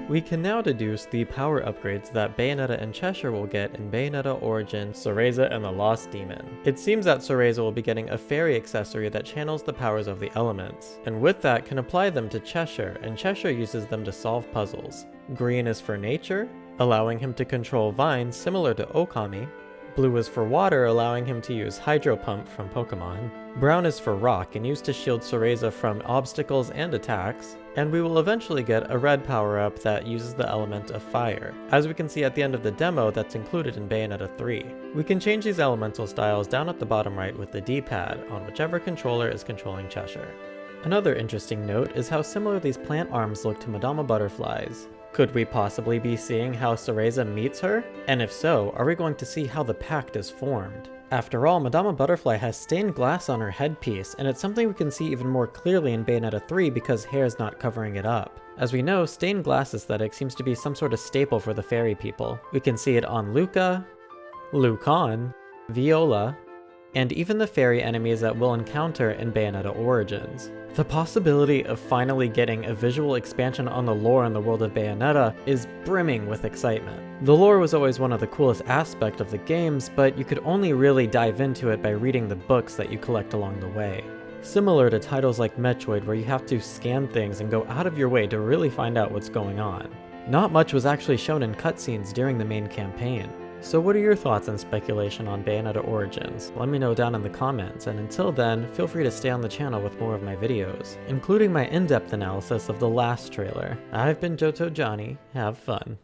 We can now deduce the power upgrades that Bayonetta and Cheshire will get in Bayonetta Origins, Cereza and the Lost Demon. It seems that Cereza will be getting a fairy accessory that channels the powers of the elements, and with that can apply them to Cheshire, and Cheshire uses them to solve puzzles. Green is for nature, allowing him to control vines similar to Okami. Blue is for water, allowing him to use Hydro Pump from Pokemon. Brown is for rock and used to shield Cereza from obstacles and attacks. And we will eventually get a red power-up that uses the element of fire, as we can see at the end of the demo that's included in Bayonetta 3. We can change these elemental styles down at the bottom right with the D-pad on whichever controller is controlling Cheshire. Another interesting note is how similar these plant arms look to Madama Butterfly's. Could we possibly be seeing how Cereza meets her? And if so, are we going to see how the pact is formed? After all, Madama Butterfly has stained glass on her headpiece, and it's something we can see even more clearly in Bayonetta 3 because hair is not covering it up. As we know, stained glass aesthetic seems to be some sort of staple for the fairy people. We can see it on Luca, Lucan, Viola, and even the fairy enemies that we'll encounter in Bayonetta Origins. The possibility of finally getting a visual expansion on the lore in the world of Bayonetta is brimming with excitement. The lore was always one of the coolest aspects of the games, but you could only really dive into it by reading the books that you collect along the way. Similar to titles like Metroid, where you have to scan things and go out of your way to really find out what's going on. Not much was actually shown in cutscenes during the main campaign. So what are your thoughts and speculation on Bayonetta Origins? Let me know down in the comments, and until then, feel free to stay on the channel with more of my videos, including my in-depth analysis of the last trailer. I've been johtojonny, have fun.